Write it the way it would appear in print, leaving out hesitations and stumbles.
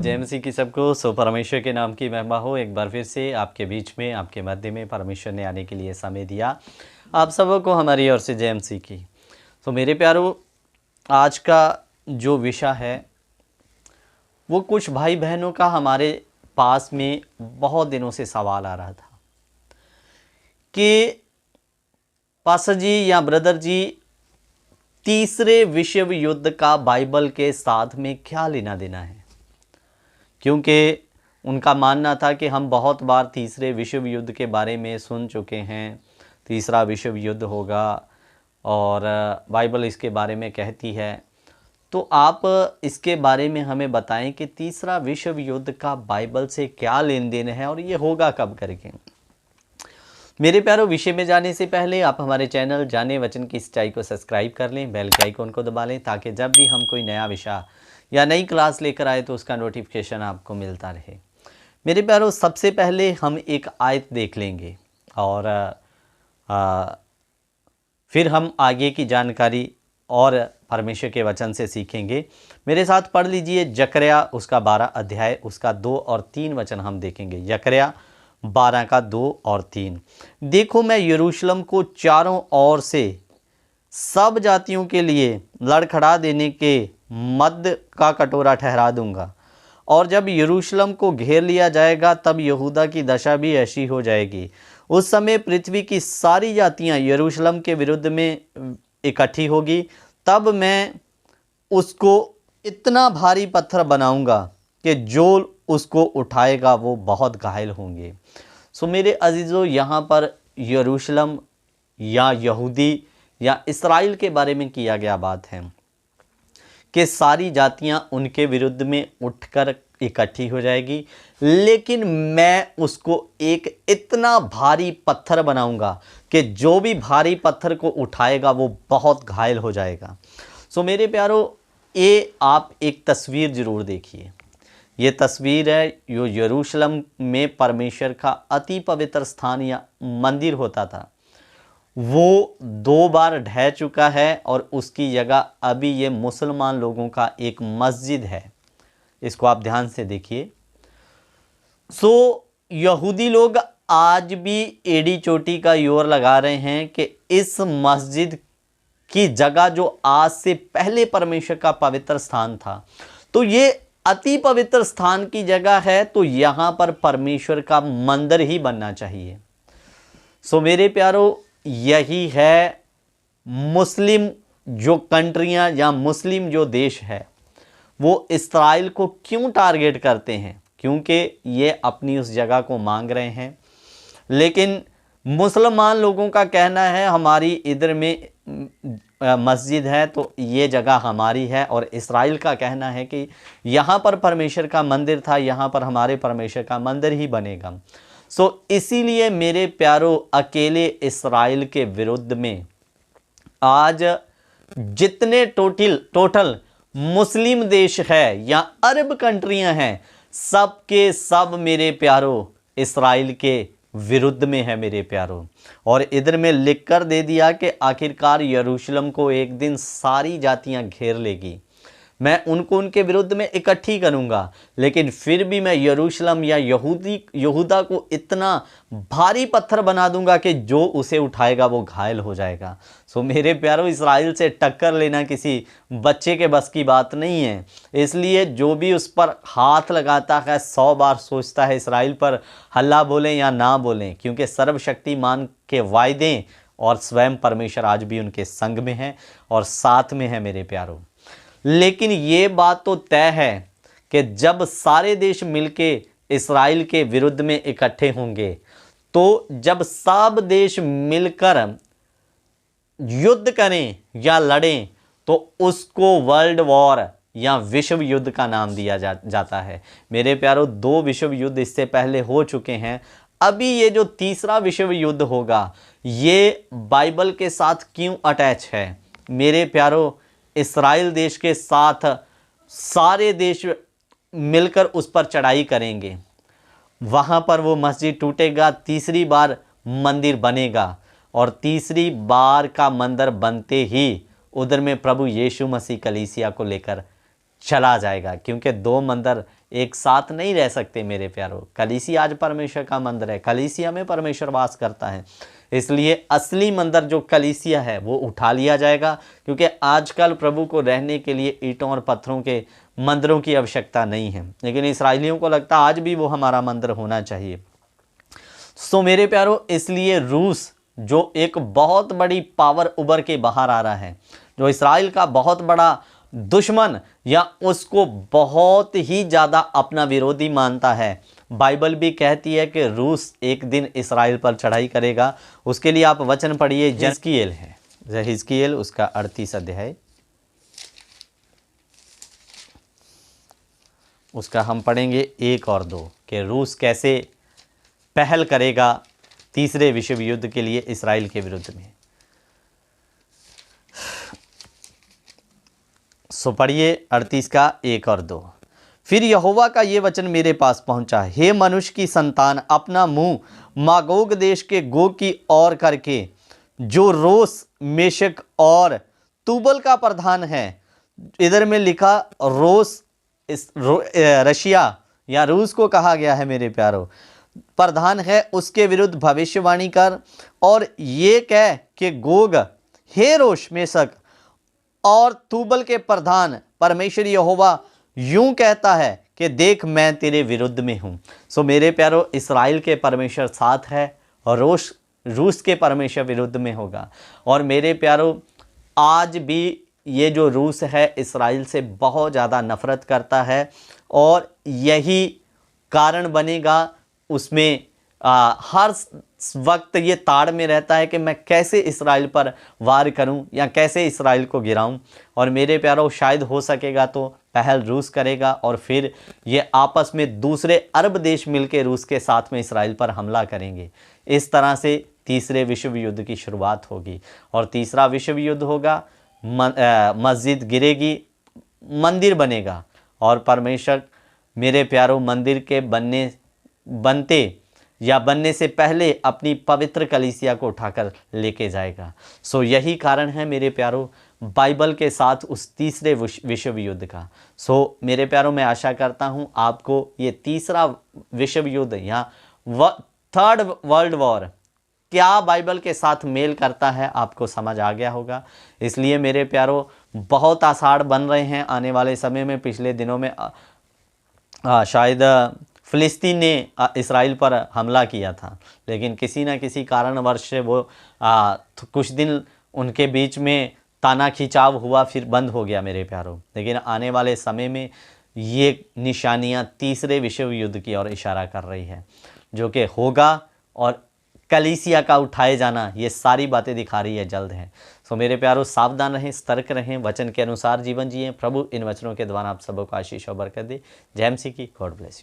जय मसीह की सबको। परमेश्वर के नाम की महिमा हो। एक बार फिर से आपके बीच में, आपके मध्य में परमेश्वर ने आने के लिए समय दिया। आप सबों को हमारी ओर से जय मसीह की। तो मेरे प्यारो, आज का जो विषय है वो कुछ भाई बहनों का हमारे पास में बहुत दिनों से सवाल आ रहा था कि पास्टर जी या ब्रदर जी, तीसरे विश्व युद्ध का बाइबल के साथ में क्या लेना देना है। क्योंकि उनका मानना था कि हम बहुत बार तीसरे विश्व युद्ध के बारे में सुन चुके हैं, तीसरा विश्व युद्ध होगा और बाइबल इसके बारे में कहती है। तो आप इसके बारे में हमें बताएं कि तीसरा विश्व युद्ध का बाइबल से क्या लेन देन है और ये होगा कब करके। मेरे प्यारों, विषय में जाने से पहले आप हमारे चैनल जाने वचन की सच्चाई को सब्सक्राइब कर लें, बेल के आइकन को दबा लें, ताकि जब भी हम कोई नया विषय या नई क्लास लेकर आए तो उसका नोटिफिकेशन आपको मिलता रहे। मेरे प्यारों, सबसे पहले हम एक आयत देख लेंगे और फिर हम आगे की जानकारी और परमेश्वर के वचन से सीखेंगे। मेरे साथ पढ़ लीजिए जकर्या उसका 12 अध्याय उसका 2 और 3 वचन हम देखेंगे। जकर्या 12 का 2 और 3। देखो, मैं यरूशलेम को चारों ओर से सब जातियों के लिए लड़खड़ा देने के मद का कटोरा ठहरा दूंगा, और जब यरूशलेम को घेर लिया जाएगा तब यहूदा की दशा भी ऐसी हो जाएगी। उस समय पृथ्वी की सारी जातियां यरूशलेम के विरुद्ध में इकट्ठी होगी। तब मैं उसको इतना भारी पत्थर बनाऊंगा कि जो उसको उठाएगा वो बहुत घायल होंगे। सो मेरे अजीज़ों, यहाँ पर यरूशलेम या यहूदी या इस्राएल के बारे में किया गया बात है कि सारी जातियां उनके विरुद्ध में उठकर इकट्ठी हो जाएगी, लेकिन मैं उसको एक इतना भारी पत्थर बनाऊंगा कि जो भी भारी पत्थर को उठाएगा वो बहुत घायल हो जाएगा। सो मेरे प्यारों, ये आप एक तस्वीर ज़रूर देखिए। ये तस्वीर है जो यरूशलेम में परमेश्वर का अति पवित्र स्थान या मंदिर होता था, वो 2 बार ढह चुका है और उसकी जगह अभी ये मुसलमान लोगों का एक मस्जिद है। इसको आप ध्यान से देखिए। सो यहूदी लोग आज भी एड़ी चोटी का जोर लगा रहे हैं कि इस मस्जिद की जगह जो आज से पहले परमेश्वर का पवित्र स्थान था, तो ये अति पवित्र स्थान की जगह है, तो यहाँ पर परमेश्वर का मंदिर ही बनना चाहिए। सो मेरे प्यारों, यही है मुस्लिम जो कंट्रियां या मुस्लिम जो देश है वो इस्राएल को क्यों टारगेट करते हैं, क्योंकि ये अपनी उस जगह को मांग रहे हैं। लेकिन मुसलमान लोगों का कहना है हमारी इधर में मस्जिद है तो ये जगह हमारी है, और इस्राएल का कहना है कि यहाँ पर परमेश्वर का मंदिर था, यहाँ पर हमारे परमेश्वर का मंदिर ही बनेगा। सो इसीलिए मेरे प्यारों, अकेले इस्राएल के विरुद्ध में आज जितने टोटल मुस्लिम देश है या अरब कंट्रियां हैं, सब के सब मेरे प्यारों इस्राएल के विरुद्ध में है मेरे प्यारों। और इधर में लिख कर दे दिया कि आखिरकार यरूशलेम को एक दिन सारी जातियां घेर लेगी, मैं उनको उनके विरुद्ध में इकट्ठी करूंगा, लेकिन फिर भी मैं यरूशलेम या यहूदा को इतना भारी पत्थर बना दूंगा कि जो उसे उठाएगा वो घायल हो जाएगा। सो मेरे प्यारों, इस्राएल से टक्कर लेना किसी बच्चे के बस की बात नहीं है। इसलिए जो भी उस पर हाथ लगाता है 100 बार सोचता है इस्राएल पर हल्ला बोलें या ना बोलें, क्योंकि सर्वशक्तिमान के वायदे और स्वयं परमेश्वर आज भी उनके संग में है और साथ में है मेरे प्यारों। लेकिन ये बात तो तय है कि जब सारे देश मिलके इस्राएल के विरुद्ध में इकट्ठे होंगे, तो जब सब देश मिलकर युद्ध करें या लड़ें तो उसको वर्ल्ड वॉर या विश्व युद्ध का नाम दिया जाता है। मेरे प्यारों, 2 विश्व युद्ध इससे पहले हो चुके हैं। अभी ये जो तीसरा विश्व युद्ध होगा, ये बाइबल के साथ क्यों अटैच है? मेरे प्यारों, इस्राएल देश के साथ सारे देश मिलकर उस पर चढ़ाई करेंगे, वहाँ पर वो मस्जिद टूटेगा, तीसरी बार मंदिर बनेगा, और तीसरी बार का मंदिर बनते ही उधर में प्रभु यीशु मसीह कलीसिया को लेकर चला जाएगा, क्योंकि 2 मंदिर एक साथ नहीं रह सकते मेरे प्यारों। कलीसिया आज परमेश्वर का मंदिर है, कलीसिया में परमेश्वर वास करता है, इसलिए असली मंदिर जो कलीसिया है वो उठा लिया जाएगा, क्योंकि आजकल प्रभु को रहने के लिए ईंटों और पत्थरों के मंदिरों की आवश्यकता नहीं है, लेकिन इस्राएलियों को लगता आज भी वो हमारा मंदिर होना चाहिए। सो मेरे प्यारों, इसलिए रूस जो एक बहुत बड़ी पावर उभर के बाहर आ रहा है, जो इस्राएल का बहुत बड़ा दुश्मन या उसको बहुत ही ज़्यादा अपना विरोधी मानता है, बाइबल भी कहती है कि रूस एक दिन इस्राएल पर चढ़ाई करेगा। उसके लिए आप वचन पढ़िए, हिजकियेल है, हिजकियेल उसका 38 अध्याय, उसका हम पढ़ेंगे 1 और 2 कि रूस कैसे पहल करेगा तीसरे विश्व युद्ध के लिए इस्राएल के विरुद्ध में। सो पढ़िए 38 का 1 और 2। फिर यहोवा का ये वचन मेरे पास पहुंचा, हे मनुष्य की संतान, अपना मुंह मागोग देश के गोग की ओर करके, जो रोस, मेशक और तुबल का प्रधान है, इधर में लिखा रोस रशिया या रूस को कहा गया है मेरे प्यारों, प्रधान है, उसके विरुद्ध भविष्यवाणी कर और ये कह कि गोग, हे रोश, मेशक और तुबल के प्रधान, परमेश्वर यहोवा यूं कहता है कि देख मैं तेरे विरुद्ध में हूं। सो मेरे प्यारों, इस्राएल के परमेश्वर साथ है और रूस के परमेश्वर विरुद्ध में होगा। और मेरे प्यारों, आज भी ये जो रूस है इस्राएल से बहुत ज़्यादा नफरत करता है और यही कारण बनेगा उसमें हर वक्त ये ताड़ में रहता है कि मैं कैसे इस्राएल पर वार करूं या कैसे इस्राएल को गिराऊं। और मेरे प्यारों, शायद हो सकेगा तो पहल रूस करेगा और फिर ये आपस में दूसरे अरब देश मिलकर रूस के साथ में इस्राएल पर हमला करेंगे। इस तरह से तीसरे विश्व युद्ध की शुरुआत होगी और तीसरा विश्व युद्ध होगा। मस्जिद गिरेगी, मंदिर बनेगा और परमेश्वर मेरे प्यारों मंदिर के बनते या बनने से पहले अपनी पवित्र कलीसिया को उठाकर लेके जाएगा। सो यही कारण है मेरे प्यारों बाइबल के साथ उस तीसरे विश्व युद्ध का। सो मेरे प्यारों, मैं आशा करता हूँ आपको ये तीसरा विश्व युद्ध या थर्ड वर्ल्ड वॉर क्या बाइबल के साथ मेल करता है आपको समझ आ गया होगा। इसलिए मेरे प्यारों, बहुत आषाढ़ बन रहे हैं आने वाले समय में। पिछले दिनों में शायद फ़िलिस्तीन ने इस्राएल पर हमला किया था, लेकिन किसी न किसी कारणवश से वो कुछ दिन उनके बीच में ताना खिंचाव हुआ, फिर बंद हो गया मेरे प्यारों। लेकिन आने वाले समय में ये निशानियां तीसरे विश्व युद्ध की ओर इशारा कर रही है, जो कि होगा और कलीसिया का उठाए जाना, ये सारी बातें दिखा रही है जल्द है। सो मेरे प्यारों, सावधान रहें, सतर्क रहें, वचन के अनुसार जीवन जिएं। प्रभु इन वचनों के द्वारा आप सबको आशीष और बरकत दे। जय मसीह की। God bless you.